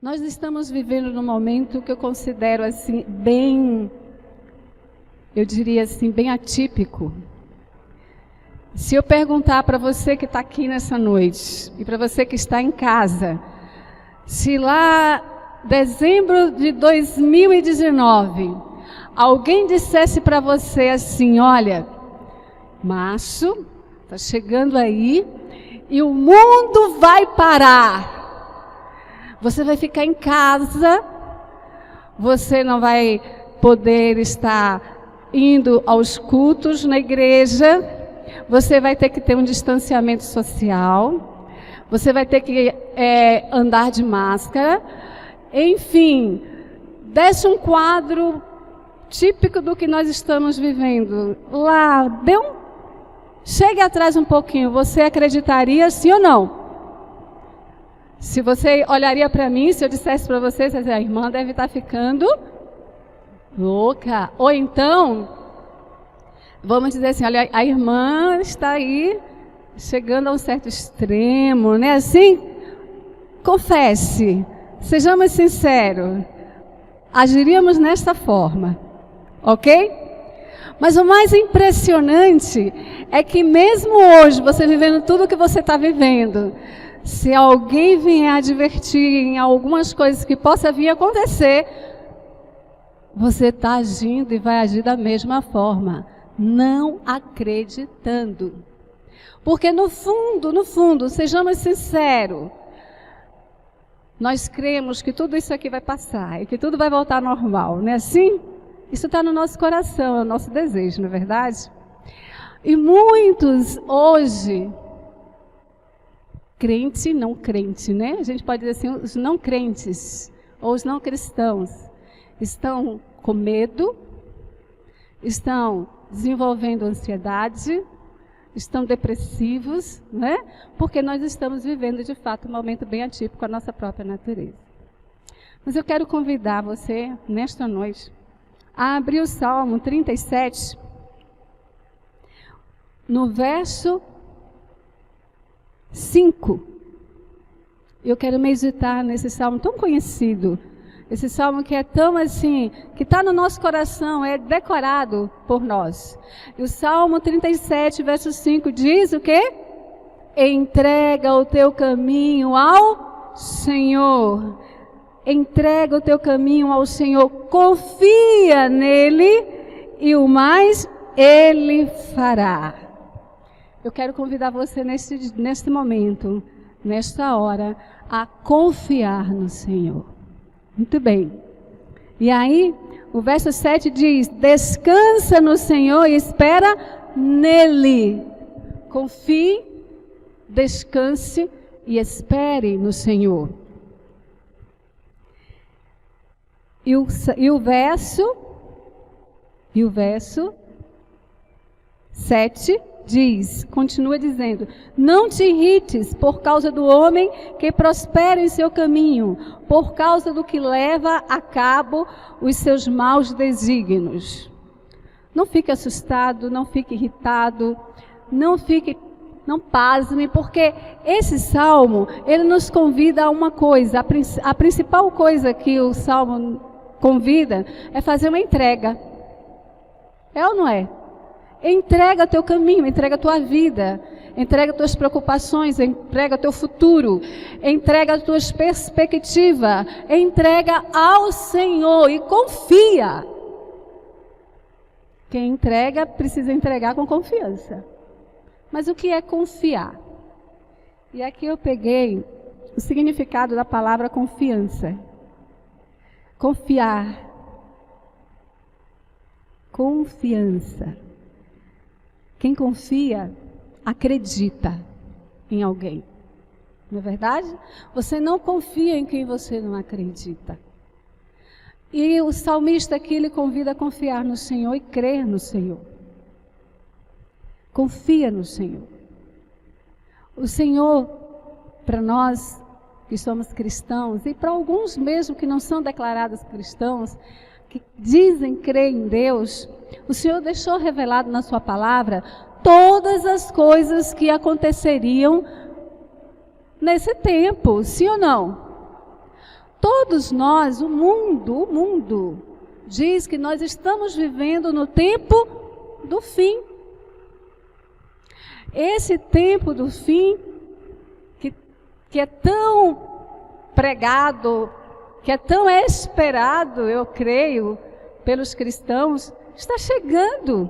Nós estamos vivendo num momento que eu considero assim bem, eu diria assim, bem atípico. Se eu perguntar para você que está aqui nessa noite e para você que está em casa, se lá dezembro de 2019 alguém dissesse para você assim, olha, março está chegando aí e o mundo vai parar. Você vai ficar em casa, você não vai poder estar indo aos cultos na igreja, você vai ter que ter um distanciamento social, você vai ter que andar de máscara, enfim, desse um quadro típico do que nós estamos vivendo. Lá, chegue atrás um pouquinho, você acreditaria sim ou não? Se você olharia para mim, se eu dissesse para você, você dizer, a irmã deve estar ficando louca. Ou então, vamos dizer assim, olha, a irmã está aí chegando a um certo extremo, né? Assim, confesse, sejamos sinceros, agiríamos desta forma, ok? Mas o mais impressionante é que mesmo hoje, você vivendo tudo o que você está vivendo, se alguém vier advertir em algumas coisas que possa vir a acontecer, você está agindo e vai agir da mesma forma, não acreditando. Porque no fundo, sejamos sinceros, nós cremos que tudo isso aqui vai passar e que tudo vai voltar ao normal, não é assim? Isso está no nosso coração, é o nosso desejo, não é verdade? E muitos hoje, crente, não crente, né? A gente pode dizer assim, os não crentes ou os não cristãos estão com medo, estão desenvolvendo ansiedade, estão depressivos, né? Porque nós estamos vivendo de fato um momento bem atípico com a nossa própria natureza. Mas eu quero convidar você, nesta noite, a abrir o Salmo 37, no verso 5. Eu quero meditar nesse salmo tão conhecido, esse salmo que é tão assim, que está no nosso coração, é decorado por nós. E o Salmo 37, verso 5 diz o quê? Entrega o teu caminho ao Senhor. Entrega o teu caminho ao Senhor, confia nele e o mais ele fará. Eu quero convidar você neste momento, nesta hora, a confiar no Senhor. Muito bem. E aí, o verso 7 diz, descansa no Senhor e espera nele. Confie, descanse e espere no Senhor. E o verso 7 diz, continua dizendo, não te irrites por causa do homem que prospera em seu caminho, por causa do que leva a cabo os seus maus desígnios. Não fique assustado, não fique irritado, não pasme, porque esse salmo, ele nos convida a uma coisa, a principal coisa que o salmo convida é fazer uma entrega. É ou não é? Entrega teu caminho, entrega tua vida, entrega tuas preocupações, entrega teu futuro, entrega tuas perspectivas, entrega ao Senhor e confia. Quem entrega precisa entregar com confiança. Mas o que é confiar? E aqui eu peguei o significado da palavra confiança. Confiar. Confiança. Quem confia, acredita em alguém. Não é verdade? Você não confia em quem você não acredita. E o salmista aqui, ele convida a confiar no Senhor e crer no Senhor. Confia no Senhor. O Senhor, para nós que somos cristãos, e para alguns mesmo que não são declarados cristãos, que dizem crer em Deus, o Senhor deixou revelado na sua palavra todas as coisas que aconteceriam nesse tempo, sim ou não? todos nós, o mundo, diz que nós estamos vivendo no tempo do fim. Esse tempo do fim, que é tão pregado, que é tão esperado, eu creio, pelos cristãos, está chegando.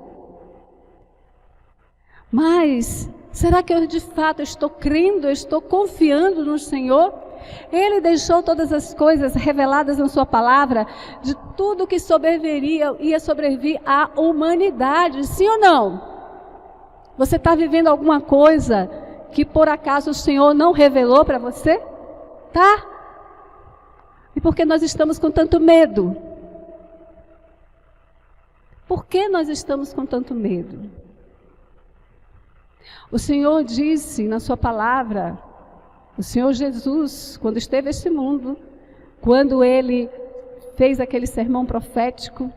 Mas, será que eu de fato estou crendo, eu estou confiando no Senhor? Ele deixou todas as coisas reveladas na sua palavra, de tudo que ia sobrevir à humanidade, sim ou não? Você está vivendo alguma coisa que por acaso o Senhor não revelou para você? Tá? E por que nós estamos com tanto medo? Por que nós estamos com tanto medo? O Senhor disse na sua palavra, o Senhor Jesus, quando esteve neste mundo, quando Ele fez aquele sermão profético,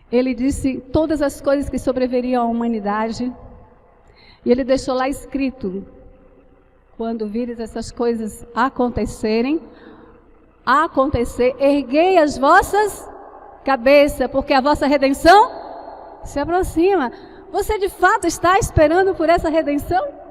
Ele disse todas as coisas que sobreviriam à humanidade, e Ele deixou lá escrito, quando vires essas coisas acontecer, erguei as vossas cabeças, porque a vossa redenção se aproxima. Você de fato está esperando por essa redenção?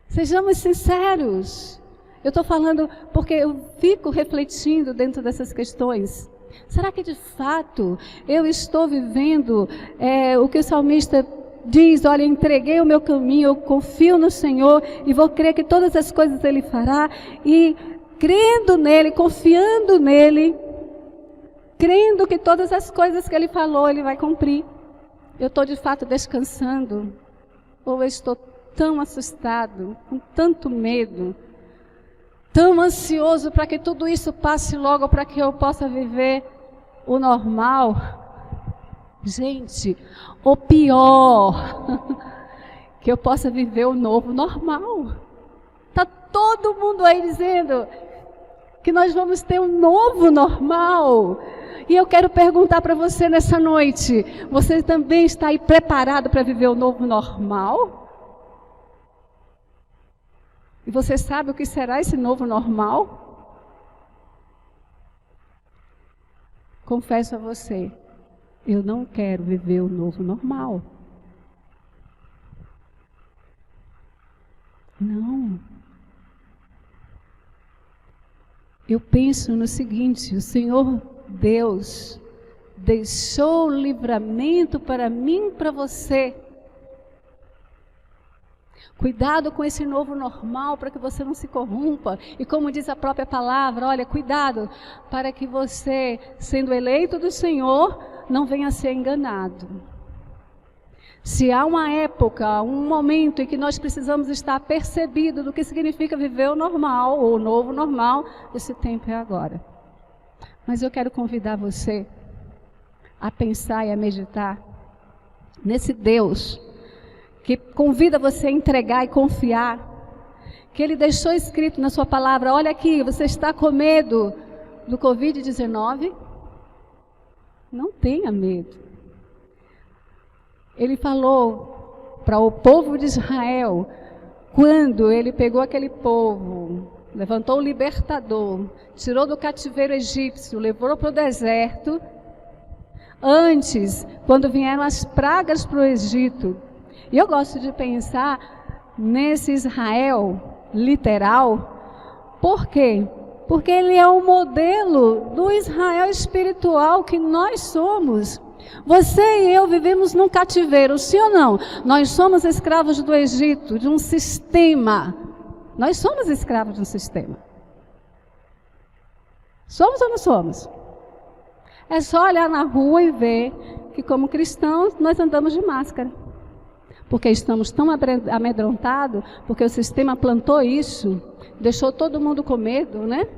Sejamos sinceros. Eu estou falando porque eu fico refletindo dentro dessas questões. Será que de fato eu estou vivendo o que o salmista diz? Olha, entreguei o meu caminho, eu confio no Senhor e vou crer que todas as coisas Ele fará. E crendo nele, confiando nele, crendo que todas as coisas que Ele falou, Ele vai cumprir. Eu estou de fato descansando? Ou eu estou tão assustado, com tanto medo, tão ansioso para que tudo isso passe logo, para que eu possa viver o normal? Gente, o pior, que eu possa viver o novo normal. Está todo mundo aí dizendo que nós vamos ter um novo normal. E eu quero perguntar para você nessa noite, você também está aí preparado para viver o novo normal? E você sabe o que será esse novo normal? Confesso a você, eu não quero viver o novo normal. Não. Eu penso no seguinte, o Senhor Deus deixou o livramento para mim e para você. Cuidado com esse novo normal para que você não se corrompa. E como diz a própria palavra, olha, cuidado para que você, sendo eleito do Senhor, não venha a ser enganado. Se há uma época, um momento em que nós precisamos estar percebidos do que significa viver o normal, ou o novo normal, esse tempo é agora. Mas eu quero convidar você a pensar e a meditar nesse Deus que convida você a entregar e confiar, que Ele deixou escrito na sua palavra, olha aqui, você está com medo do Covid-19? Não tenha medo. Ele falou para o povo de Israel, quando Ele pegou aquele povo, levantou o libertador, tirou do cativeiro egípcio, levou para o deserto, antes, quando vieram as pragas para o Egito. E eu gosto de pensar nesse Israel literal. Por quê? Porque ele é o modelo do Israel espiritual que nós somos. Você e eu vivemos num cativeiro, sim ou não? Nós somos escravos do Egito, de um sistema. Nós somos escravos de um sistema. Somos ou não somos? É só olhar na rua e ver que como cristãos nós andamos de máscara. Porque estamos tão amedrontados, porque o sistema plantou isso, deixou todo mundo com medo, né?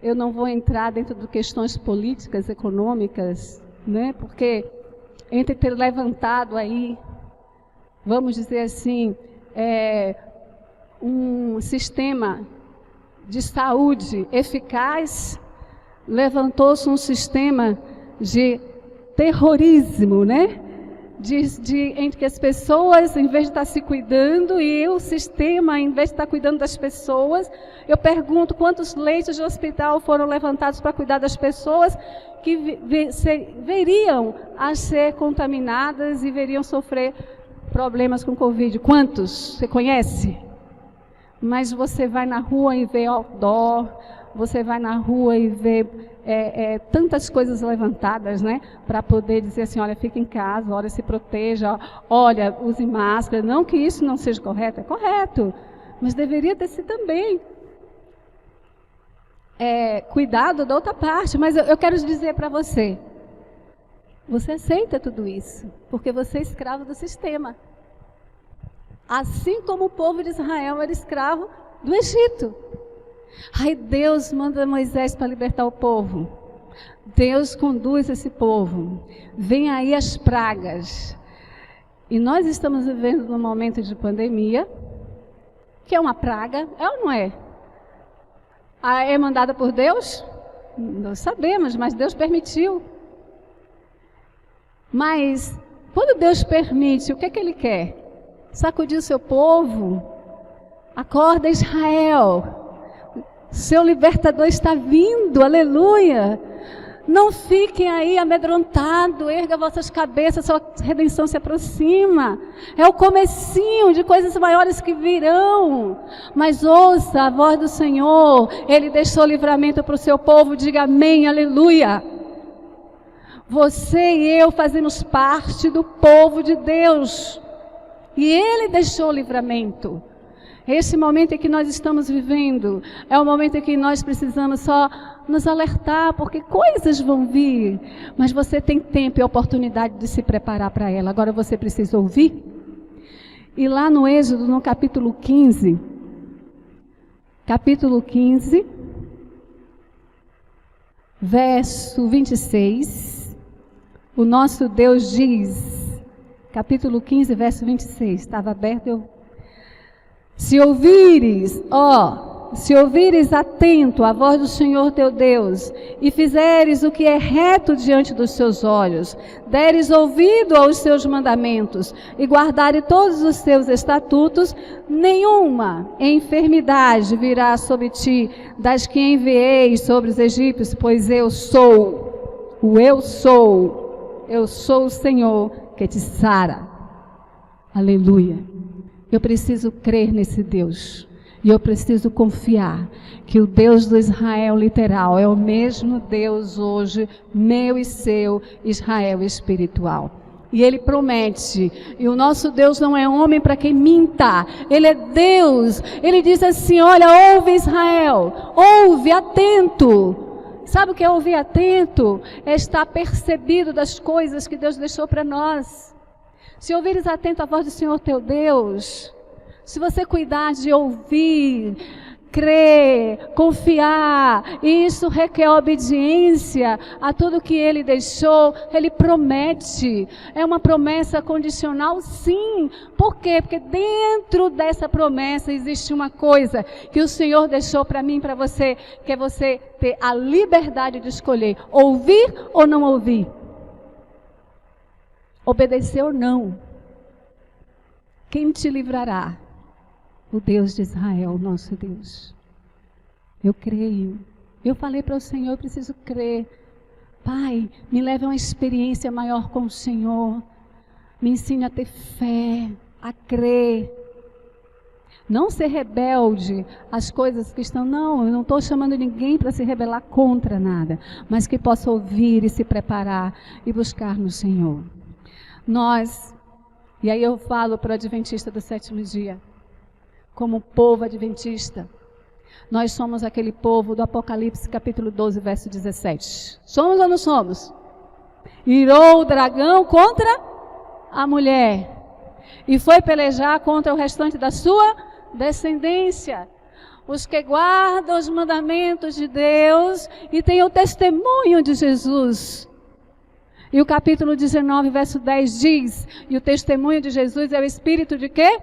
Eu não vou entrar dentro de questões políticas, econômicas, né? Porque entre ter levantado aí, vamos dizer assim, um sistema de saúde eficaz, levantou-se um sistema de terrorismo, né? em que as pessoas, em vez de estar se cuidando, e o sistema, em vez de estar cuidando das pessoas, eu pergunto quantos leitos de hospital foram levantados para cuidar das pessoas que veriam a ser contaminadas e veriam sofrer problemas com Covid. Quantos? Você conhece? Mas você vai na rua e vê outdoor, você vai na rua e vê tantas coisas levantadas, né? Para poder dizer assim, olha, fique em casa, olha, se proteja, olha, use máscara. Não que isso não seja correto, é correto, mas deveria ter sido também. Cuidado da outra parte, mas eu quero dizer para você, você aceita tudo isso, porque você é escravo do sistema. Assim como o povo de Israel era escravo do Egito. Aí Deus manda Moisés para libertar o povo. Deus conduz esse povo. Vem aí as pragas. E nós estamos vivendo num momento de pandemia, que é uma praga, é ou não é? É mandada por Deus? Nós sabemos, mas Deus permitiu. Mas, quando Deus permite, o que Ele quer? Sacudir o seu povo. Acorda, Israel. Seu libertador está vindo, aleluia. Não fiquem aí amedrontados, erga vossas cabeças, sua redenção se aproxima. É o comecinho de coisas maiores que virão. Mas ouça a voz do Senhor, Ele deixou livramento para o seu povo, diga amém, aleluia. Você e eu fazemos parte do povo de Deus. E Ele deixou o livramento. Esse momento em que nós estamos vivendo é o momento em que nós precisamos só nos alertar, porque coisas vão vir, mas você tem tempo e oportunidade de se preparar para ela. Agora você precisa ouvir. E lá no Êxodo, no capítulo 15, verso 26, o nosso Deus diz, capítulo 15, verso 26, estava aberto, se ouvires atento à voz do Senhor teu Deus, e fizeres o que é reto diante dos seus olhos, deres ouvido aos seus mandamentos, e guardares todos os seus estatutos, nenhuma enfermidade virá sobre ti, das que enviei sobre os egípcios, pois eu sou o Senhor que te sara. Aleluia. Eu preciso crer nesse Deus. E eu preciso confiar que o Deus do Israel literal é o mesmo Deus hoje, meu e seu Israel espiritual. E Ele promete, e o nosso Deus não é homem para quem minta, Ele é Deus. Ele diz assim, olha, ouve Israel, ouve, atento. Sabe o que é ouvir atento? É estar percebido das coisas que Deus deixou para nós. Se ouvires atento à voz do Senhor teu Deus, se você cuidar de ouvir, crer, confiar, e isso requer obediência a tudo que Ele deixou, Ele promete. É uma promessa condicional, sim. Por quê? Porque dentro dessa promessa existe uma coisa que o Senhor deixou para mim e para você, que é você ter a liberdade de escolher, ouvir ou não ouvir. Obedecer ou não. Quem te livrará? O Deus de Israel, nosso Deus. Eu creio. Eu falei para o Senhor, eu preciso crer. Pai, me leve a uma experiência maior com o Senhor. Me ensine a ter fé, a crer. Não ser rebelde às coisas que estão... Não, eu não estou chamando ninguém para se rebelar contra nada. Mas que possa ouvir e se preparar e buscar no Senhor. Nós, e aí eu falo para o adventista do sétimo dia, como povo adventista, nós somos aquele povo do Apocalipse capítulo 12, verso 17. Somos ou não somos? Irou o dragão contra a mulher e foi pelejar contra o restante da sua descendência. Os que guardam os mandamentos de Deus e têm o testemunho de Jesus. E o capítulo 19, verso 10 diz, e o testemunho de Jesus é o espírito de quê?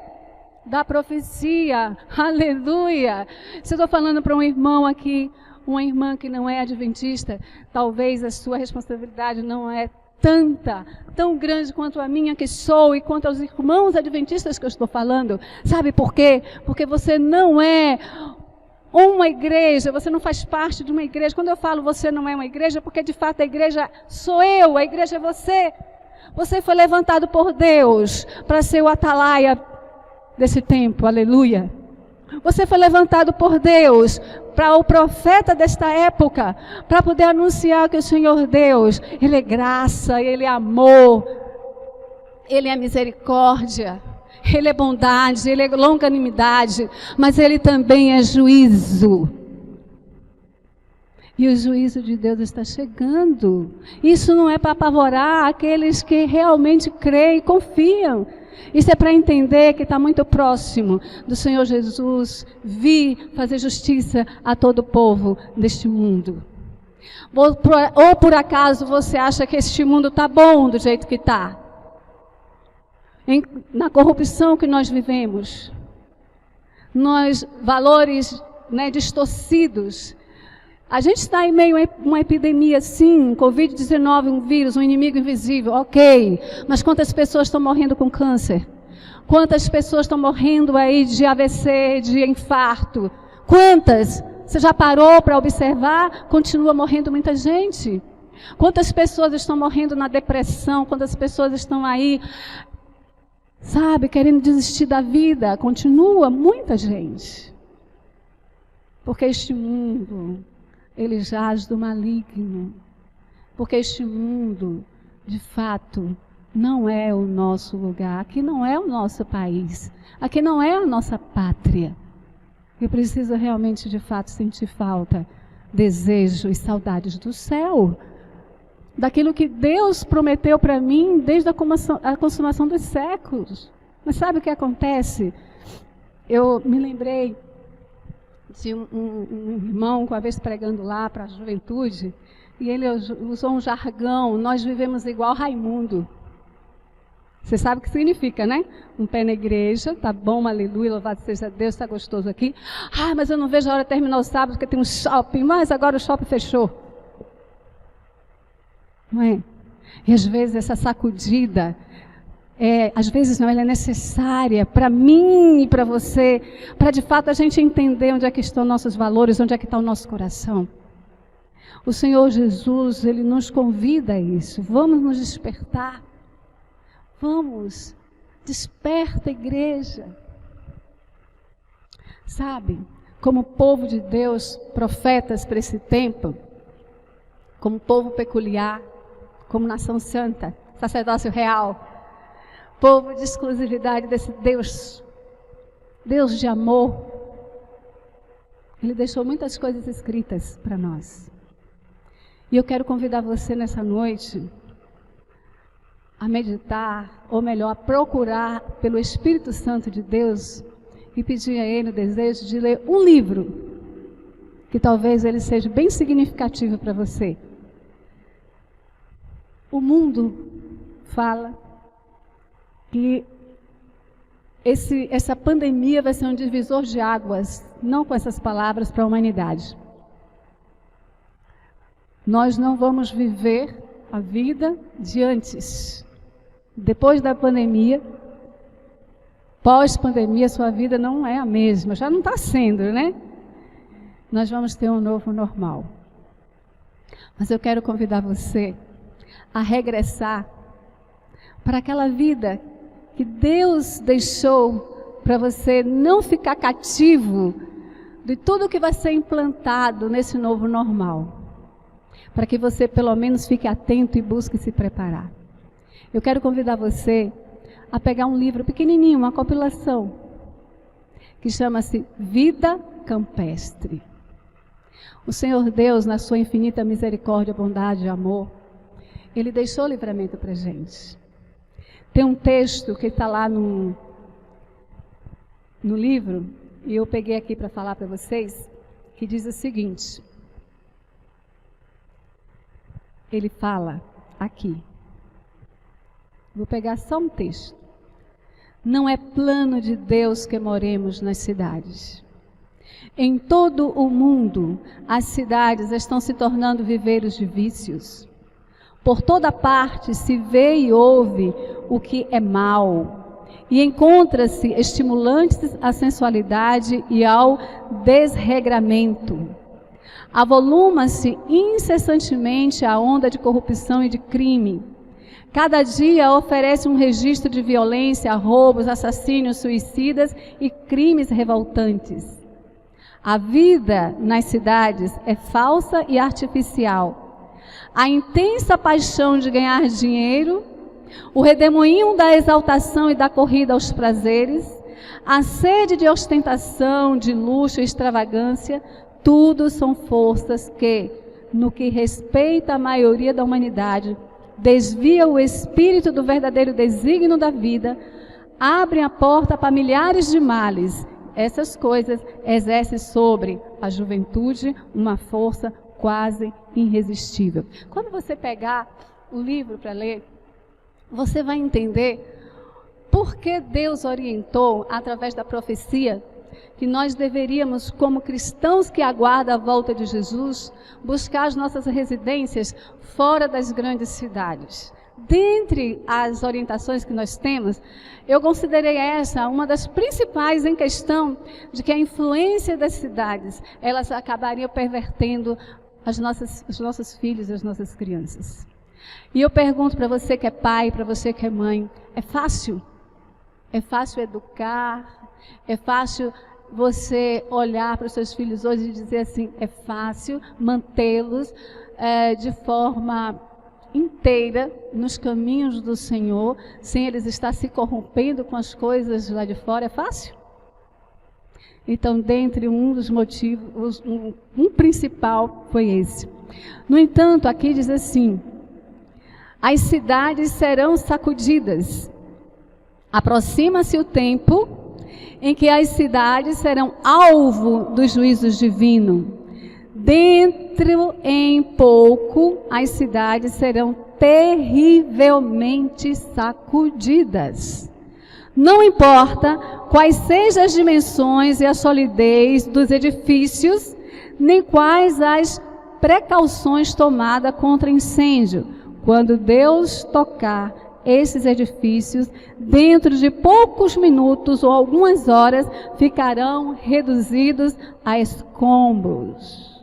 Da profecia. Aleluia. Se eu estou falando para um irmão aqui, uma irmã que não é adventista, talvez a sua responsabilidade não é tão grande quanto a minha que sou e quanto aos irmãos adventistas que eu estou falando. Sabe por quê? Porque você não é uma igreja, você não faz parte de uma igreja. Quando eu falo você não é uma igreja, porque de fato a igreja sou eu, a igreja é você. Você foi levantado por Deus para ser o atalaia desse tempo, aleluia. Você foi levantado por Deus para o profeta desta época, para poder anunciar que o Senhor Deus, Ele é graça, Ele é amor, Ele é misericórdia, Ele é bondade, Ele é longanimidade, mas Ele também é juízo. E o juízo de Deus está chegando. Isso não é para apavorar aqueles que realmente creem e confiam. Isso é para entender que está muito próximo do Senhor Jesus vir fazer justiça a todo o povo deste mundo. Ou por acaso você acha que este mundo está bom do jeito que está? Na corrupção que nós vivemos, nos valores distorcidos. A gente está em meio a uma epidemia, sim, Covid-19, um vírus, um inimigo invisível, ok. Mas quantas pessoas estão morrendo com câncer? Quantas pessoas estão morrendo aí de AVC, de infarto? Quantas? Você já parou para observar? Continua morrendo muita gente. Quantas pessoas estão morrendo na depressão? Quantas pessoas estão aí, sabe, querendo desistir da vida? Continua muita gente. Porque este mundo, ele jaz do maligno, porque este mundo, de fato, não é o nosso lugar, aqui não é o nosso país, aqui não é a nossa pátria. Eu preciso realmente, de fato, sentir falta, desejo e saudades do céu, daquilo que Deus prometeu para mim desde a consumação dos séculos. Mas sabe o que acontece? Eu me lembrei de um irmão, uma vez pregando lá para a juventude, e ele usou um jargão: nós vivemos igual Raimundo. Você sabe o que significa, né? Um pé na igreja, tá bom, aleluia, louvado seja Deus, está gostoso aqui. Ah, mas eu não vejo a hora de terminar o sábado, porque tem um shopping, mas agora o shopping fechou. Não é? E às vezes essa sacudida, às vezes não, ela é necessária para mim e para você, para de fato a gente entender onde é que estão nossos valores, onde é que está o nosso coração. O Senhor Jesus, Ele nos convida a isso. Vamos nos despertar. Vamos, desperta, igreja. Sabe, como povo de Deus, profetas para esse tempo, como povo peculiar, como nação santa, sacerdócio real, povo de exclusividade desse Deus, Deus de amor. Ele deixou muitas coisas escritas para nós. E eu quero convidar você nessa noite a meditar, ou melhor, a procurar pelo Espírito Santo de Deus e pedir a Ele o desejo de ler um livro que talvez ele seja bem significativo para você. O mundo fala que essa pandemia vai ser um divisor de águas, não com essas palavras, para a humanidade. Nós não vamos viver a vida de antes. Depois da pandemia, pós-pandemia, sua vida não é a mesma, já não está sendo, né? Nós vamos ter um novo normal. Mas eu quero convidar você a regressar para aquela vida que Deus deixou para você não ficar cativo de tudo que vai ser implantado nesse novo normal. Para que você pelo menos fique atento e busque se preparar. Eu quero convidar você a pegar um livro pequenininho, uma compilação, que chama-se Vida Campestre. O Senhor Deus, na sua infinita misericórdia, bondade e amor, Ele deixou livramento para a gente. Tem um texto que está lá no livro, e eu peguei aqui para falar para vocês, que diz o seguinte. Ele fala aqui. Vou pegar só um texto. Não é plano de Deus que moremos nas cidades. Em todo o mundo, as cidades estão se tornando viveiros de vícios. Por toda parte se vê e ouve o que é mal, e encontra-se estimulantes à sensualidade e ao desregramento. Avoluma-se incessantemente a onda de corrupção e de crime. Cada dia oferece um registro de violência, roubos, assassínios, suicidas e crimes revoltantes. A vida nas cidades é falsa e artificial. A intensa paixão de ganhar dinheiro, o redemoinho da exaltação e da corrida aos prazeres, a sede de ostentação, de luxo e extravagância, tudo são forças que, no que respeita à maioria da humanidade, desvia o espírito do verdadeiro desígnio da vida, abrem a porta para milhares de males. Essas coisas exercem sobre a juventude uma força quase irresistível. Quando você pegar o livro para ler, você vai entender por que Deus orientou, através da profecia, que nós deveríamos, como cristãos que aguardam a volta de Jesus, buscar as nossas residências fora das grandes cidades. Dentre as orientações que nós temos, eu considerei essa uma das principais em questão de que a influência das cidades, elas acabariam pervertendo os nossos filhos e as nossas crianças. E eu pergunto para você que é pai, para você que é mãe, é fácil? É fácil educar? É fácil você olhar para os seus filhos hoje e dizer assim, é fácil mantê-los de forma inteira nos caminhos do Senhor, sem eles estar se corrompendo com as coisas lá de fora? É fácil? Então, dentre um dos motivos, um principal foi esse. No entanto, aqui diz assim, as cidades serão sacudidas. Aproxima-se o tempo em que as cidades serão alvo dos juízos divinos. Dentro em pouco, as cidades serão terrivelmente sacudidas. Não importa quais sejam as dimensões e a solidez dos edifícios, nem quais as precauções tomadas contra incêndio. Quando Deus tocar esses edifícios, dentro de poucos minutos ou algumas horas, ficarão reduzidos a escombros.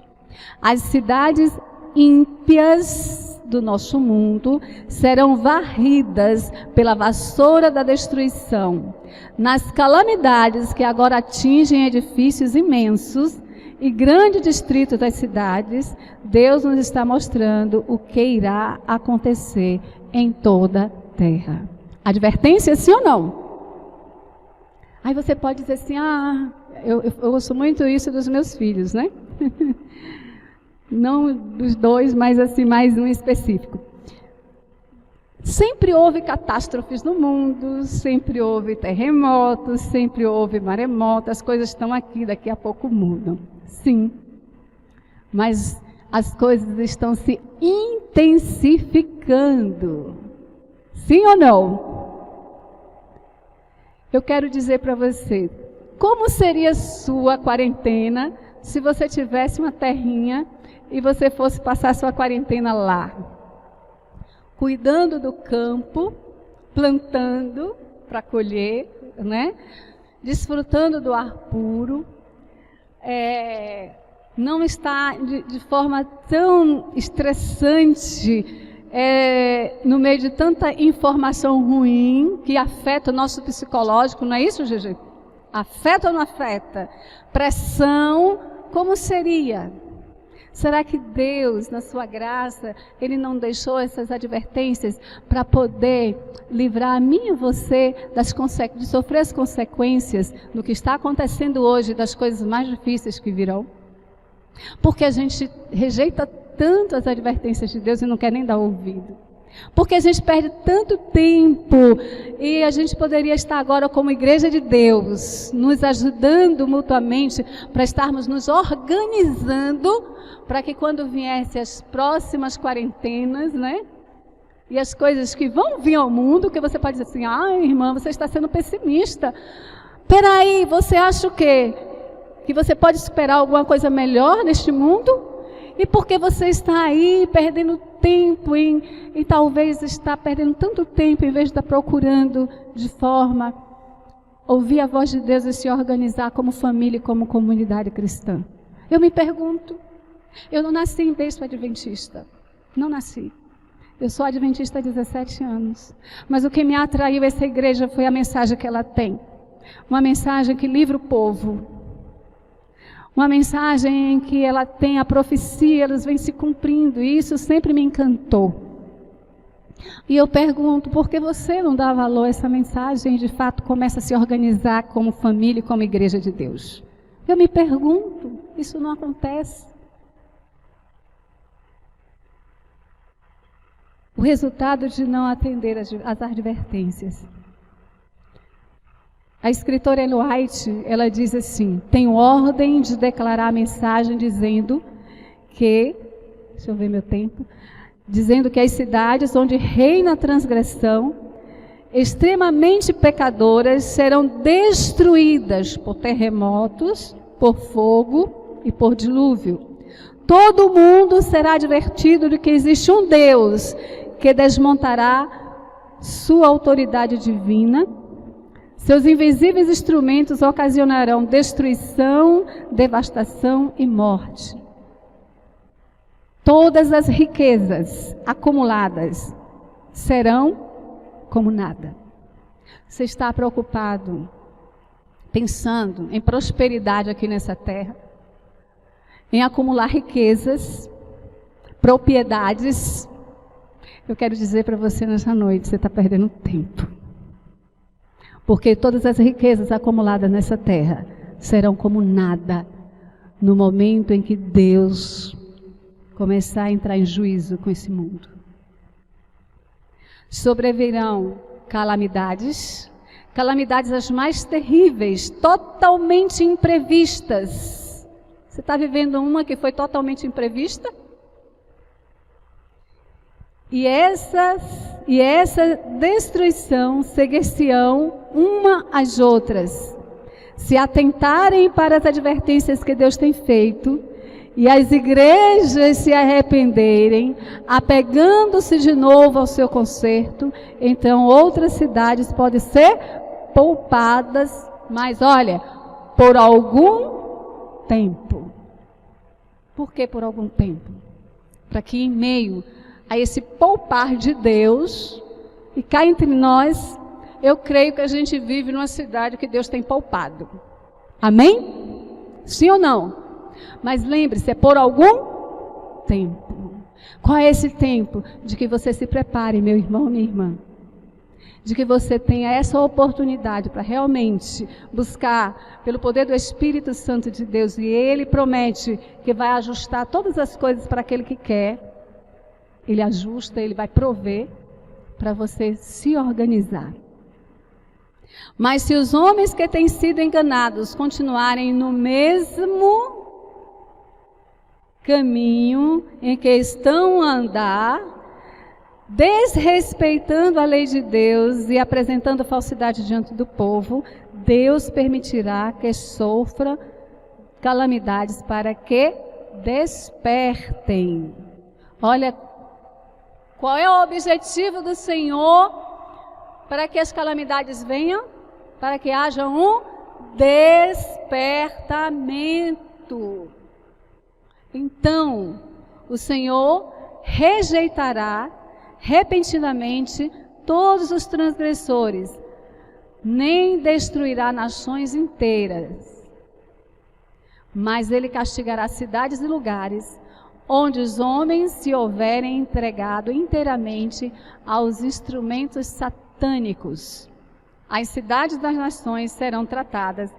As cidades ímpias do nosso mundo serão varridas pela vassoura da destruição. Nas calamidades que agora atingem edifícios imensos e grande distrito das cidades, Deus nos está mostrando o que irá acontecer em toda a terra. Advertência, sim ou não? Aí você pode dizer assim, eu ouço muito isso dos meus filhos, né? Não dos dois, mas assim, mais um específico. Sempre houve catástrofes no mundo, sempre houve terremotos, sempre houve maremoto, as coisas estão aqui, daqui a pouco mudam. Sim, mas as coisas estão se intensificando. Sim ou não? Eu quero dizer para você, como seria sua quarentena se você tivesse uma terrinha e você fosse passar sua quarentena lá? Cuidando do campo, plantando para colher, né? Desfrutando do ar puro, não está de forma tão estressante, no meio de tanta informação ruim que afeta o nosso psicológico, não é isso, Gigi? Afeta ou não afeta? Pressão, como seria? Será que Deus, na sua graça, Ele não deixou essas advertências para poder livrar a mim e você de sofrer as consequências do que está acontecendo hoje, das coisas mais difíceis que virão? Porque a gente rejeita tanto as advertências de Deus e não quer nem dar ouvido. Porque a gente perde tanto tempo e a gente poderia estar agora como igreja de Deus, nos ajudando mutuamente para estarmos nos organizando para que quando viessem as próximas quarentenas, né? E as coisas que vão vir ao mundo, que você pode dizer assim, irmã, você está sendo pessimista. Peraí, você acha o quê? Que você pode esperar alguma coisa melhor neste mundo? E por que você está aí perdendo tempo em talvez estar perdendo tanto tempo em vez de estar procurando de forma ouvir a voz de Deus e se organizar como família e como comunidade cristã? Eu me pergunto. Eu não nasci em berço adventista. Não nasci. Eu sou adventista há 17 anos. Mas o que me atraiu a essa igreja foi a mensagem que ela tem. Uma mensagem que livra o povo. Uma mensagem em que ela tem a profecia, elas vêm se cumprindo. E isso sempre me encantou. E eu pergunto, por que você não dá valor a essa mensagem e de fato começa a se organizar como família e como igreja de Deus? Eu me pergunto, isso não acontece. O resultado de não atender às advertências. A escritora Ellen White, ela diz assim, tenho ordem de declarar a mensagem dizendo que, deixa eu ver meu tempo, dizendo que as cidades onde reina a transgressão, extremamente pecadoras, serão destruídas por terremotos, por fogo e por dilúvio. Todo mundo será advertido de que existe um Deus que desmontará sua autoridade divina. Seus invisíveis instrumentos ocasionarão destruição, devastação e morte. Todas as riquezas acumuladas serão como nada. Você está preocupado, pensando em prosperidade aqui nessa terra, em acumular riquezas, propriedades? Eu quero dizer para você nessa noite, você está perdendo tempo. Porque todas as riquezas acumuladas nessa terra serão como nada no momento em que Deus começar a entrar em juízo com esse mundo. Sobrevirão calamidades, calamidades as mais terríveis, totalmente imprevistas. Você está vivendo uma que foi totalmente imprevista? E essa destruição seguir-se-ão uma às outras, se atentarem para as advertências que Deus tem feito, e as igrejas se arrependerem, apegando-se de novo ao seu conserto, então outras cidades podem ser poupadas, mas olha, por algum tempo. Por que por algum tempo? Para que em meio a esse poupar de Deus, e cá entre nós, eu creio que a gente vive numa cidade que Deus tem poupado. Amém? Sim ou não? Mas lembre-se, é por algum tempo. Qual é esse tempo? De que você se prepare, meu irmão, minha irmã. De que você tenha essa oportunidade para realmente buscar pelo poder do Espírito Santo de Deus. E Ele promete que vai ajustar todas as coisas para aquele que quer. Ele ajusta, Ele vai prover para você se organizar. Mas se os homens que têm sido enganados continuarem no mesmo caminho em que estão a andar, desrespeitando a lei de Deus e apresentando falsidade diante do povo, Deus permitirá que sofra calamidades para que despertem. Olha, qual é o objetivo do Senhor para que as calamidades venham? Para que haja um despertamento. Então, o Senhor rejeitará repentinamente todos os transgressores, nem destruirá nações inteiras. Mas Ele castigará cidades e lugares onde os homens se houverem entregado inteiramente aos instrumentos satânicos. As cidades das nações serão tratadas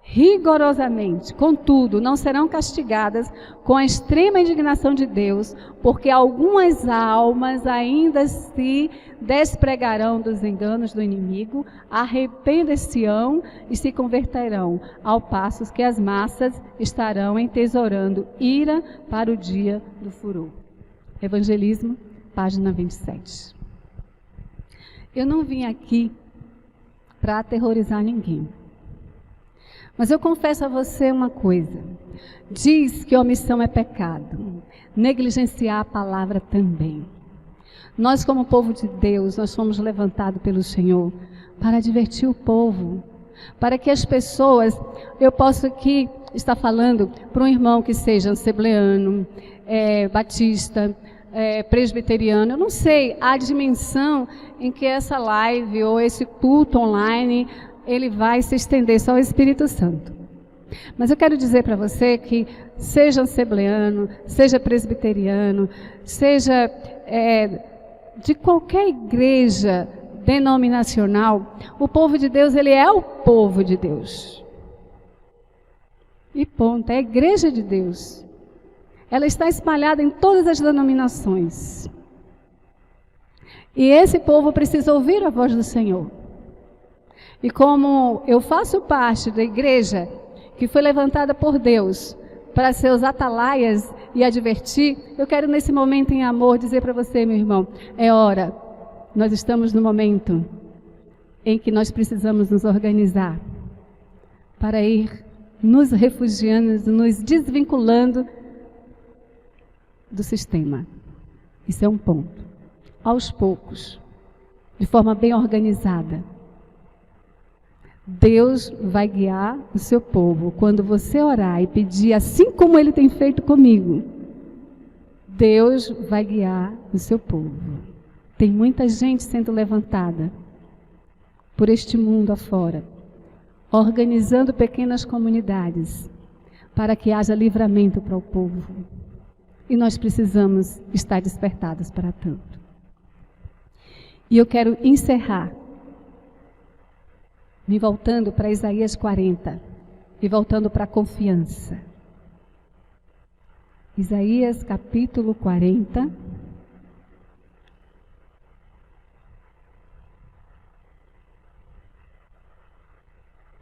rigorosamente, contudo, não serão castigadas com a extrema indignação de Deus, porque algumas almas ainda se despregarão dos enganos do inimigo, arrepender-se-ão e se converterão, ao passo que as massas estarão entesourando ira para o dia do furor. Evangelismo, página 27. Eu não vim aqui para aterrorizar ninguém. Mas eu confesso a você uma coisa. Diz que omissão é pecado. Negligenciar a palavra também. Nós, como povo de Deus, nós fomos levantados pelo Senhor para divertir o povo. Para que as pessoas, eu posso aqui estar falando para um irmão que seja assembleano, batista, presbiteriano, eu não sei a dimensão em que essa live ou esse culto online, ele vai se estender, só o Espírito Santo. Mas eu quero dizer para você que seja assembleano, seja presbiteriano, seja de qualquer igreja denominacional, o povo de Deus, ele é o povo de Deus. E ponto, é a igreja de Deus. Ela está espalhada em todas as denominações. E esse povo precisa ouvir a voz do Senhor. E como eu faço parte da igreja que foi levantada por Deus para ser os atalaias e advertir, eu quero nesse momento em amor dizer para você, meu irmão, é hora. Nós estamos no momento em que nós precisamos nos organizar para ir nos refugiando, nos desvinculando do sistema. Isso é um ponto. Aos poucos, de forma bem organizada. Deus vai guiar o seu povo. Quando você orar e pedir, assim como Ele tem feito comigo, Deus vai guiar o seu povo. Tem muita gente sendo levantada por este mundo afora, organizando pequenas comunidades para que haja livramento para o povo. E nós precisamos estar despertados para tanto. E eu quero encerrar me voltando para Isaías 40 e voltando para a confiança. Isaías capítulo 40.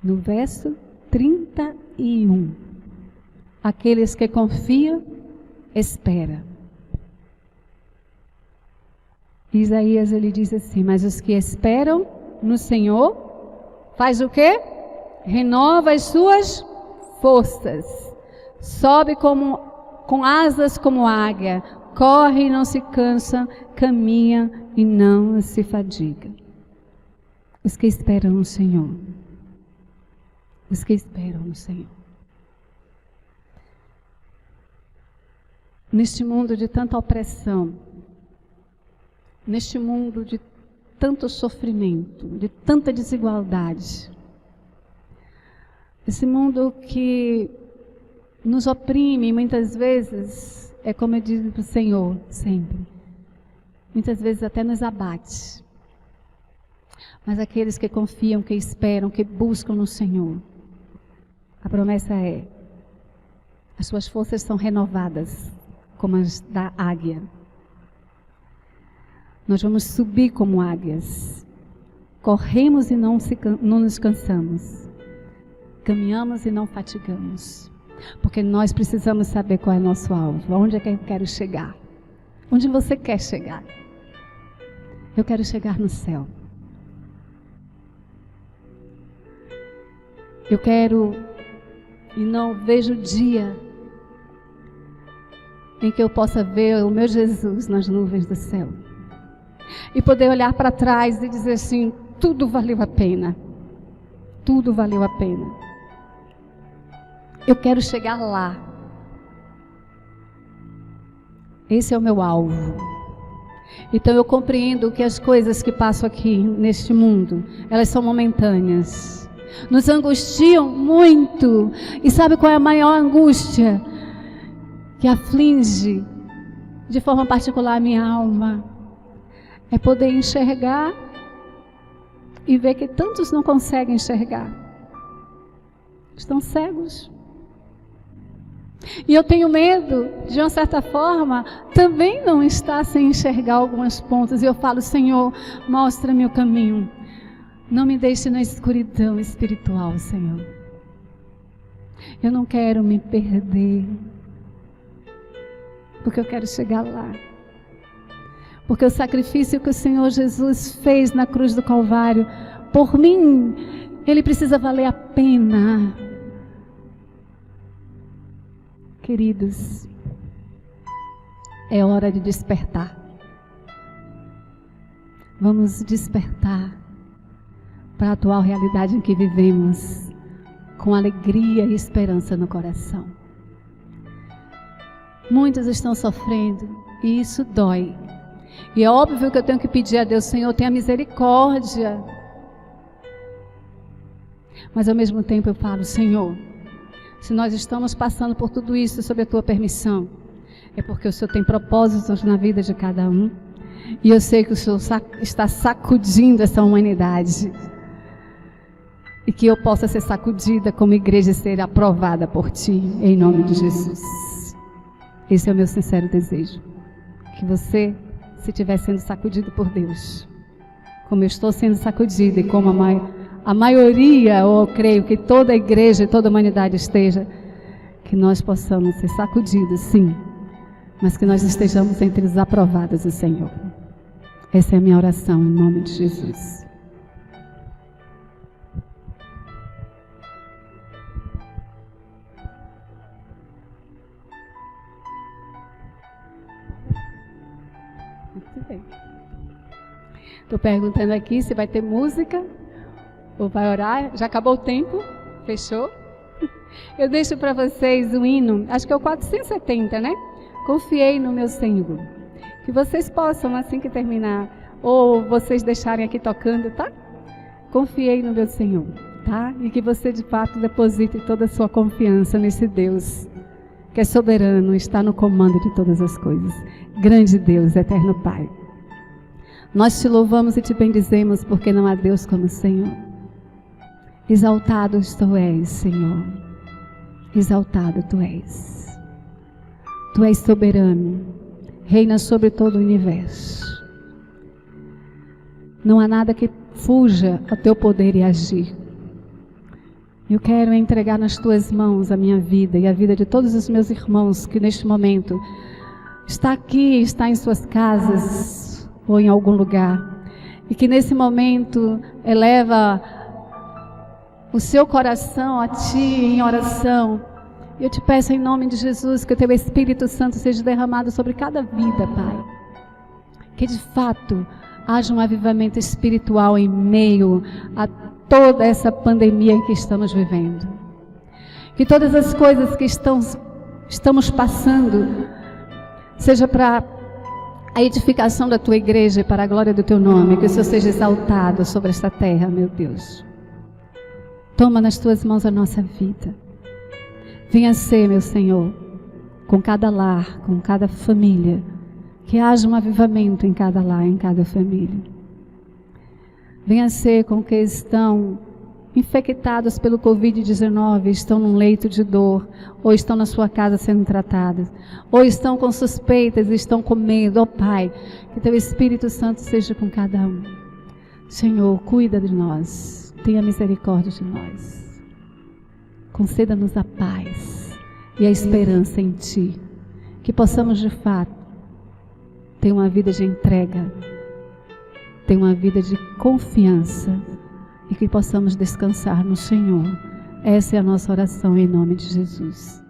No verso 31. Aqueles que confiam, espera. Isaías, ele diz assim, mas os que esperam no Senhor, faz o quê? Renova as suas forças. Sobe com asas como águia. Corre e não se cansa. Caminha e não se fadiga. Os que esperam no Senhor. Os que esperam no Senhor. Neste mundo de tanta opressão, neste mundo de tanto sofrimento, de tanta desigualdade, esse mundo que nos oprime muitas vezes, é como eu digo para o Senhor sempre, muitas vezes até nos abate. Mas aqueles que confiam, que esperam, que buscam no Senhor, a promessa é, as suas forças são renovadas, como as da águia. Nós vamos subir como águias. Corremos e não nos cansamos. Caminhamos e não fatigamos. Porque nós precisamos saber qual é o nosso alvo. Onde é que eu quero chegar? Onde você quer chegar? Eu quero chegar no céu. Eu quero e não vejo o dia em que eu possa ver o meu Jesus nas nuvens do céu. E poder olhar para trás e dizer assim, tudo valeu a pena. Tudo valeu a pena. Eu quero chegar lá. Esse é o meu alvo. Então eu compreendo que as coisas que passam aqui neste mundo, elas são momentâneas. Nos angustiam muito. E sabe qual é a maior angústia? Que aflige de forma particular a minha alma. É poder enxergar e ver que tantos não conseguem enxergar. Estão cegos. E eu tenho medo, de uma certa forma, também não estar sem enxergar algumas pontas. E eu falo, Senhor, mostra-me o caminho. Não me deixe na escuridão espiritual, Senhor. Eu não quero me perder. Porque eu quero chegar lá. Porque o sacrifício que o Senhor Jesus fez na cruz do Calvário, por mim, ele precisa valer a pena. Queridos, é hora de despertar. Vamos despertar para a atual realidade em que vivemos, com alegria e esperança no coração. Muitos estão sofrendo e isso dói. E é óbvio que eu tenho que pedir a Deus, Senhor, tenha misericórdia. Mas ao mesmo tempo eu falo, Senhor, se nós estamos passando por tudo isso sob a Tua permissão, é porque o Senhor tem propósitos na vida de cada um. E eu sei que o Senhor está sacudindo essa humanidade. E que eu possa ser sacudida como igreja e ser aprovada por Ti, em nome de Jesus. Esse é o meu sincero desejo. Que você, se estiver sendo sacudido por Deus, como eu estou sendo sacudida e como a maioria, ou eu creio que toda a igreja e toda a humanidade esteja, que nós possamos ser sacudidos, sim, mas que nós estejamos entre os aprovados do Senhor. Essa é a minha oração, em nome de Jesus. Estou perguntando aqui se vai ter música ou vai orar. Já acabou o tempo? Fechou? Eu deixo para vocês um hino, acho que é o 470, né? Confiei no meu Senhor. Que vocês possam, assim que terminar, ou vocês deixarem aqui tocando, tá? Confiei no meu Senhor, tá? E que você de fato deposite toda a sua confiança nesse Deus que é soberano, está no comando de todas as coisas. Grande Deus, eterno Pai. Nós te louvamos e te bendizemos porque não há Deus como o Senhor. Exaltado tu és, Senhor. Exaltado tu és. Tu és soberano. Reina sobre todo o universo. Não há nada que fuja ao teu poder e agir. Eu quero entregar nas tuas mãos a minha vida e a vida de todos os meus irmãos que neste momento está aqui, está em suas casas ou em algum lugar. E que nesse momento eleva o seu coração a Ti em oração. Eu te peço em nome de Jesus que o Teu Espírito Santo seja derramado sobre cada vida, Pai. Que de fato haja um avivamento espiritual em meio a toda essa pandemia em que estamos vivendo. Que todas as coisas que estamos passando seja para a edificação da Tua igreja e para a glória do Teu nome. Que o Senhor seja exaltado sobre esta terra, meu Deus. Toma nas Tuas mãos a nossa vida. Venha ser, meu Senhor, com cada lar, com cada família, que haja um avivamento em cada lar, em cada família. Venha ser com que estão infectados pelo Covid-19, estão num leito de dor, ou estão na sua casa sendo tratados, ou estão com suspeitas e estão com medo. Ó Pai, que Teu Espírito Santo seja com cada um. Senhor, cuida de nós, tenha misericórdia de nós. Conceda-nos a paz e a esperança em Ti, que possamos de fato ter uma vida de entrega, ter uma vida de confiança e que possamos descansar no Senhor. Essa é a nossa oração em nome de Jesus.